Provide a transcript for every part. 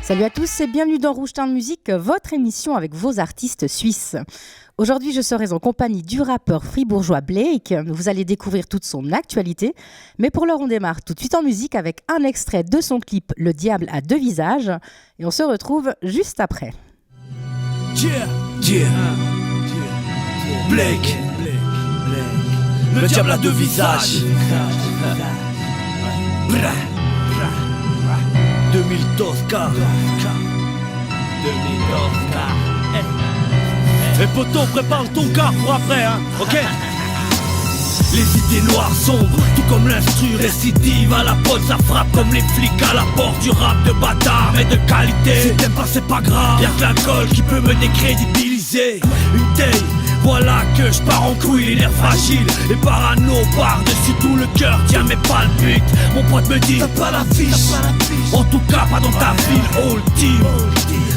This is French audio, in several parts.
Salut à tous et bienvenue dans Rouge Town Music, votre émission avec vos artistes suisses. Aujourd'hui, je serai en compagnie du rappeur fribourgeois Blake. Vous allez découvrir toute son actualité. Mais pour l'heure, on démarre tout de suite en musique avec un extrait de son clip Le Diable a deux visages. Et on se retrouve juste après. Blake. Le diable a deux visages. 2000 Tosca. Et poteau, prépare ton car pour après, hein, ok. Les idées noires sombres, tout comme l'instru récidive. À la pote ça frappe comme les flics à la porte du rap de bâtard mais de qualité. Si t'aimes pas c'est pas grave, y'a que l'alcool qui peut me décrédibiliser. Une taille, voilà que je pars en couille, les nerfs fragiles. Les parano par-dessus tout le cœur, tiens mais pas le but. Mon pote me dit, t'as pas la fiche. En tout cas pas dans ta ville, all team.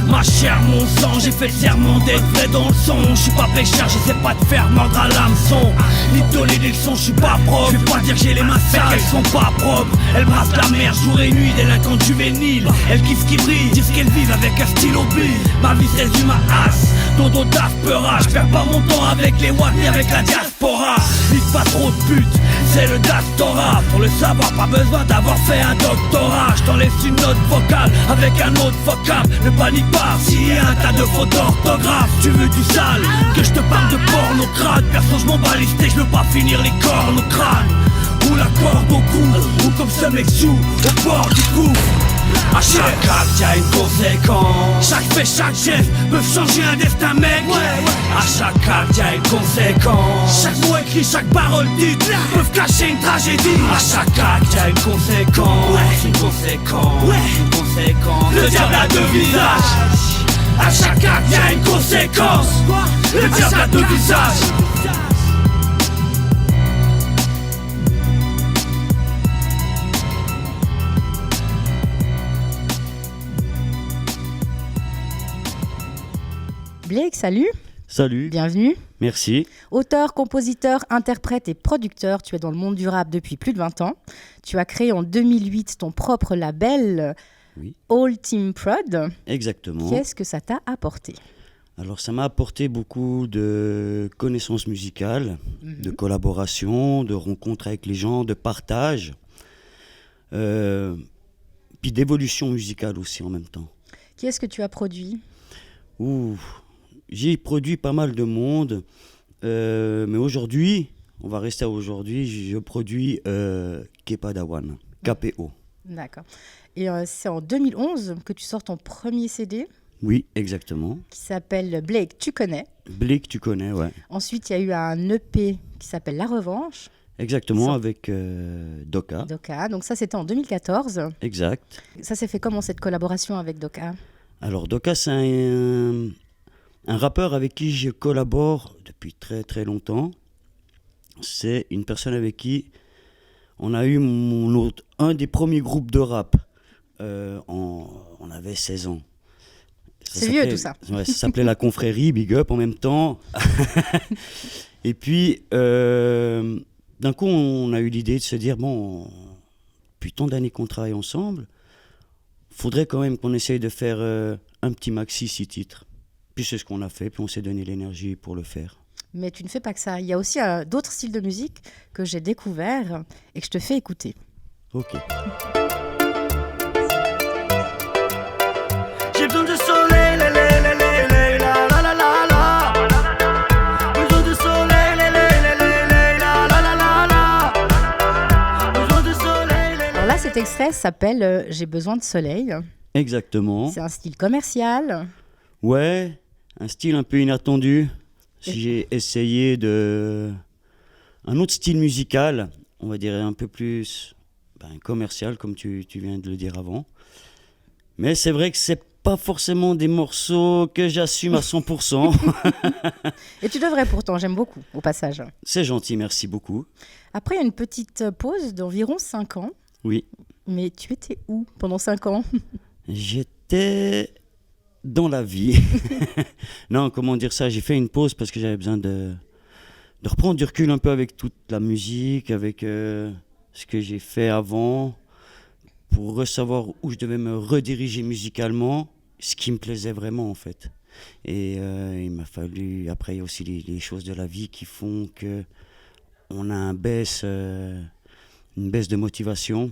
Ma chair, mon sang, j'ai fait le serment d'être vrai dans le son. Je suis pas pécheur, j'essaie pas de faire mordre à l'hameçon. Ni de donner des leçons, je suis pas propre. Je vais pas dire que j'ai les mains sales, qu'elles sont pas propres. Elles brassent la mer jour et nuit, délinquantes juvéniles. Elles kiffent ce qui brille, disent qu'elles vivent avec un stylo bill. Ma vie se résume à as, dodo d'af, peura. Je perds pas mon temps avec les watts ni avec la diaspora. Nique pas trop de pute, c'est le Dastora. Pour le savoir, pas besoin d'avoir fait un doctorat. Je t'en laisse une note vocale avec un autre vocable. Ne panique pas s'il y a un tas de fautes d'orthographe. Tu veux du sale, que je te parle de porno crade. Perso je m'en bats les steaks, je veux pas finir les cornes au crâne. Ou la corde au cou, ou comme ce mec sous au bord du cou. À chaque acte y'a une conséquence. Chaque fait, chaque geste peuvent changer un destin mec. À chaque acte y'a une conséquence. Chaque mot écrit, chaque parole dite peuvent cacher une tragédie. À chaque acte y'a une conséquence. Une conséquence, une conséquence. Le diable a deux visages. À chaque acte y'a une conséquence. Le diable a deux visages. Blake, salut. Salut. Bienvenue. Merci. Auteur, compositeur, interprète et producteur, tu es dans le monde du rap depuis plus de 20 ans. Tu as créé en 2008 ton propre label, Oui. All Team Prod. Exactement. Qu'est-ce que ça t'a apporté ? Alors ça m'a apporté beaucoup de connaissances musicales, de collaboration, de rencontres avec les gens, de partage, puis d'évolution musicale aussi en même temps. Qui est-ce que tu as produit ? J'ai produit pas mal de monde, mais aujourd'hui, on va rester à aujourd'hui, je produis Kepa Dawan, KPO. D'accord. Et c'est en 2011 que tu sors ton premier CD Oui, exactement. qui s'appelle Blake, tu connais. Blake, tu connais, ouais. Ensuite, il y a eu un EP qui s'appelle La Revanche. Exactement, avec Doka. Doka. Donc ça, c'était en 2014. Exact. Ça s'est fait comment cette collaboration avec Doka ? Alors Doka, c'est un rappeur avec qui je collabore depuis très très longtemps. C'est une personne avec qui on a eu un des premiers groupes de rap. On avait 16 ans. C'est vieux tout ça. Ouais, ça s'appelait La Confrérie, Big Up en même temps. Et puis, d'un coup, on a eu l'idée de se dire, bon, depuis tant d'années qu'on travaille ensemble, faudrait quand même qu'on essaye de faire un petit maxi 6 titres. Puis c'est ce qu'on a fait, puis on s'est donné l'énergie pour le faire. Mais tu ne fais pas que ça. Il y a aussi d'autres styles de musique que j'ai découverts et que je te fais écouter. Ok. J'ai besoin de soleil, la la la la la la la la. Besoin de soleil, la la la la la la la. Besoin de soleil. Alors là, cet extrait s'appelle J'ai besoin de soleil. Exactement. C'est un style commercial. Ouais, un style un peu inattendu. J'ai essayé un autre style musical, on va dire un peu plus commercial, comme tu viens de le dire avant. Mais c'est vrai que c'est pas forcément des morceaux que j'assume à 100%. Et tu devrais pourtant, j'aime beaucoup, au passage. C'est gentil, merci beaucoup. Après, il y a une petite pause d'environ 5 ans. Oui. Mais tu étais où pendant 5 ans ? J'étais dans la vie. Non, comment dire ça, j'ai fait une pause parce que j'avais besoin de reprendre du recul un peu avec toute la musique, avec ce que j'ai fait avant, pour savoir où je devais me rediriger musicalement, ce qui me plaisait vraiment en fait. Et il m'a fallu, après il y a aussi les choses de la vie qui font qu'on a une baisse de motivation,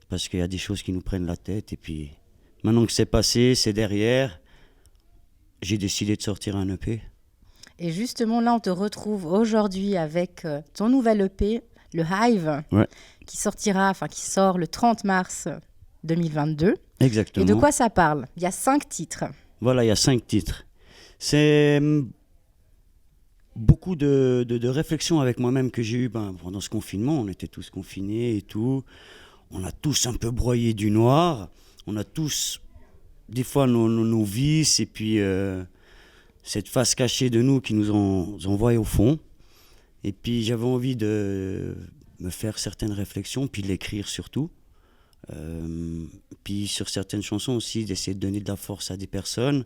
parce qu'il y a des choses qui nous prennent la tête, et puis maintenant que c'est passé, c'est derrière, j'ai décidé de sortir un EP. Et justement, là, on te retrouve aujourd'hui avec ton nouvel EP, le Hive, Ouais. qui sort le 30 mars 2022. Exactement. Et de quoi ça parle? Il y a 5 titres. Voilà, il y a 5 titres. C'est beaucoup de réflexions avec moi-même que j'ai eues pendant ce confinement. On était tous confinés et tout. On a tous un peu broyé du noir. On a tous, des fois, nos vices et puis cette face cachée de nous qui nous envoie au fond. Et puis j'avais envie de me faire certaines réflexions, puis de l'écrire surtout. Puis sur certaines chansons aussi, d'essayer de donner de la force à des personnes,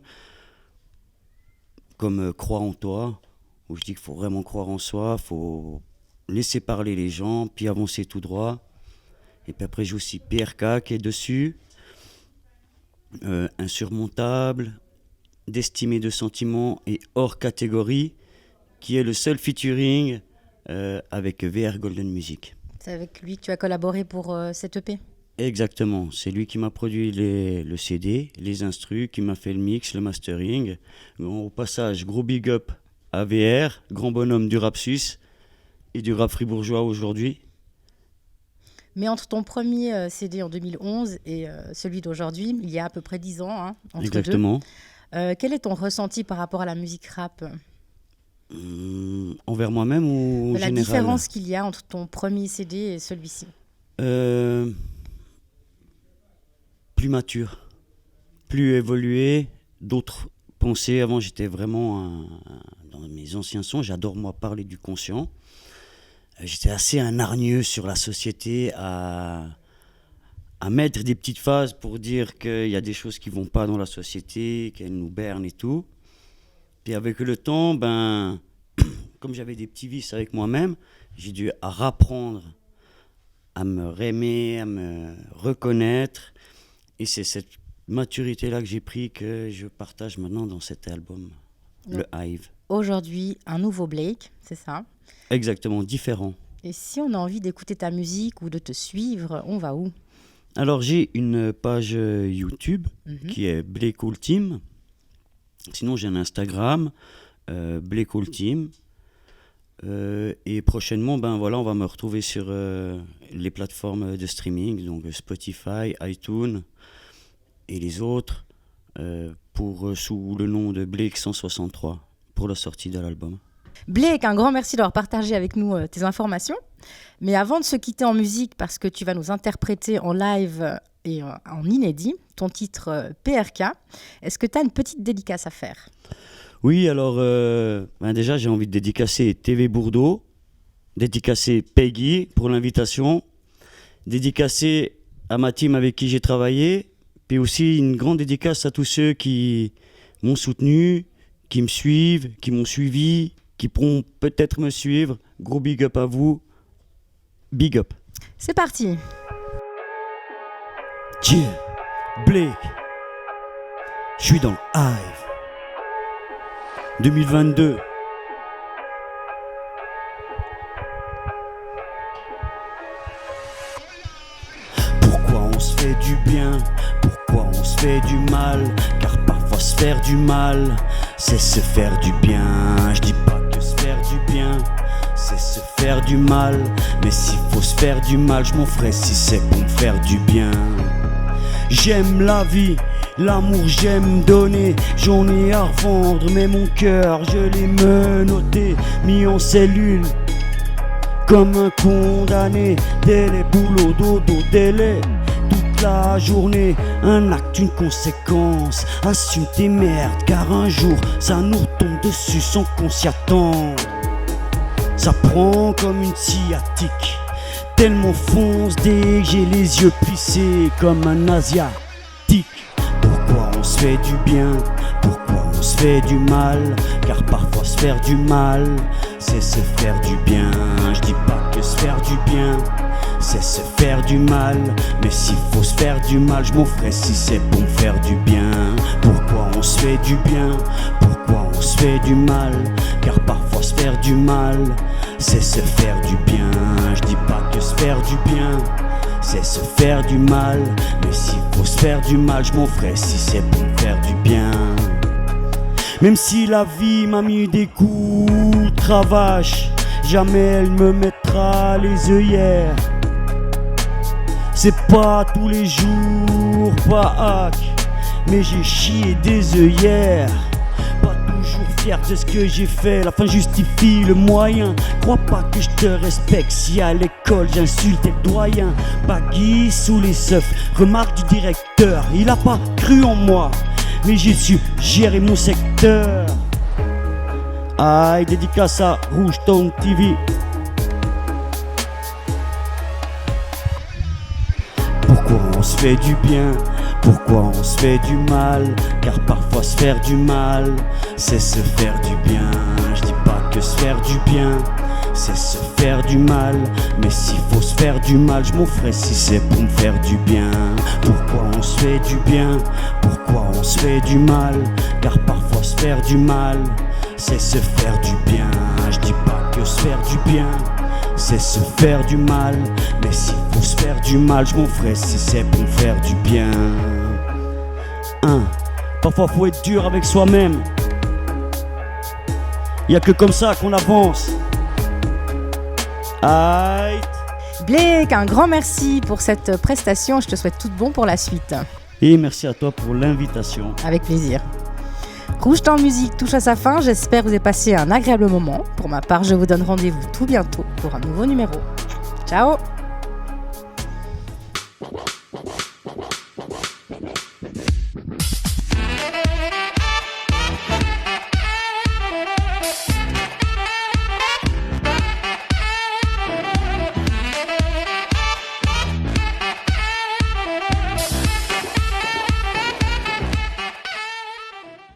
comme Crois en toi, où je dis qu'il faut vraiment croire en soi, il faut laisser parler les gens, puis avancer tout droit. Et puis après, j'ai aussi PRK qui est dessus, Insurmontable, D'estimer de sentiments et Hors catégorie, qui est le seul featuring avec VR Golden Music. C'est avec lui que tu as collaboré pour cette EP? Exactement, c'est lui qui m'a produit le CD, les instrus, qui m'a fait le mix, le mastering. Au passage, gros big up à VR, grand bonhomme du rap suisse et du rap fribourgeois aujourd'hui. Mais entre ton premier CD en 2011 et celui d'aujourd'hui, il y a à peu près 10 ans, hein, entre Exactement. deux. Quel est ton ressenti par rapport à la musique rap? Envers moi-même ou en La général? différence qu'il y a entre ton premier CD et celui-ci? Plus mature, plus évolué, d'autres pensées. Avant, j'étais vraiment, dans mes anciens sons, j'adore moi parler du conscient. J'étais assez un hargneux sur la société, à mettre des petites phases pour dire qu'il y a des choses qui ne vont pas dans la société, qu'elles nous bernent et tout. Puis avec le temps, comme j'avais des petits vices avec moi-même, j'ai dû rapprendre à me aimer, à me reconnaître. Et c'est cette maturité-là que j'ai pris, que je partage maintenant dans cet album, Donc, le Hive. Aujourd'hui, un nouveau Blake, c'est ça? Exactement, différent. Et si on a envie d'écouter ta musique ou de te suivre, on va où? Alors j'ai une page YouTube qui est Blake Cool Team. Sinon j'ai un Instagram, Blake Cool Team. Et prochainement, on va me retrouver sur les plateformes de streaming, donc Spotify, iTunes et les autres, sous le nom de Blake 163 pour la sortie de l'album. Blake, un grand merci d'avoir partagé avec nous tes informations. Mais avant de se quitter en musique, parce que tu vas nous interpréter en live et en inédit ton titre PRK, est-ce que tu as une petite dédicace à faire? Oui, alors déjà j'ai envie de dédicacer TV Bourdeau, dédicacer Peggy pour l'invitation, dédicacer à ma team avec qui j'ai travaillé, puis aussi une grande dédicace à tous ceux qui m'ont soutenu, qui me suivent, qui m'ont suivi, qui pourront peut-être me suivre. Gros big up à vous, big up. C'est parti. Yeah, Blake, je suis dans le Hive. 2022. Pourquoi on se fait du bien? Pourquoi on se fait du mal? Car parfois se faire du mal, c'est se faire du bien. Je dis pas que se faire du bien, c'est se faire du mal. Mais s'il faut se faire du mal, je m'en ferai si c'est pour me faire du bien. J'aime la vie, l'amour j'aime donner. J'en ai à revendre mais mon cœur je l'ai menotté, mis en cellule comme un condamné. Délai, boulot, dodo, délai, toute la journée. Un acte, une conséquence, assume tes merdes car un jour ça nous retombe dessus sans qu'on s'y attende. Ça prend comme une sciatique, tellement fonce dès que j'ai les yeux plissés comme un asiatique. Pourquoi on se fait du bien? Pourquoi on se fait du mal? Car parfois se faire du mal, c'est se faire du bien. Je dis pas que se faire du bien, c'est se faire du mal. Mais s'il faut se faire du mal, je m'en ferai si c'est pour me faire du bien. Pourquoi on se fait du bien? Pourquoi on se fait du mal? Car parfois se faire du mal, c'est se faire du bien. Je dis pas que se faire du bien, c'est se faire du mal. Mais s'il faut se faire du mal, je m'en ferai si c'est pour me faire du bien. Même si la vie m'a mis des coups de cravache, jamais elle me mettra les œillères. C'est pas tous les jours, pas hack, mais j'ai chié des œillères. Pas toujours fier de ce que j'ai fait, la fin justifie le moyen. Crois pas que je te respecte si à l'école j'insultais le doyen. Baggy sous les seufs, remarque du directeur, il a pas cru en moi, mais j'ai su gérer mon secteur. Aïe, dédicace à Rouge Town TV. Pourquoi on se fait du bien? Pourquoi on se fait du mal? Car parfois se faire du mal, c'est se faire du bien. Je dis pas que se faire du bien, c'est se faire du mal. Mais s'il faut se faire du mal, je m'en ferai si c'est pour me faire du bien. Pourquoi on se fait du bien? Pourquoi on se fait du mal? Car parfois se faire du mal, c'est se faire du bien. Je dis pas que se faire du bien, c'est se faire du mal. Mais s'il faut se faire du mal, je m'en ferai si c'est pour me faire du bien. Parfois faut être dur avec soi-même. Y'a que comme ça qu'on avance. Aïe. Blake, un grand merci pour cette prestation. Je te souhaite tout de bon pour la suite. Et merci à toi pour l'invitation. Avec plaisir. Rouge Temps Musique touche à sa fin. J'espère que vous avez passé un agréable moment. Pour ma part, je vous donne rendez-vous tout bientôt pour un nouveau numéro. Ciao!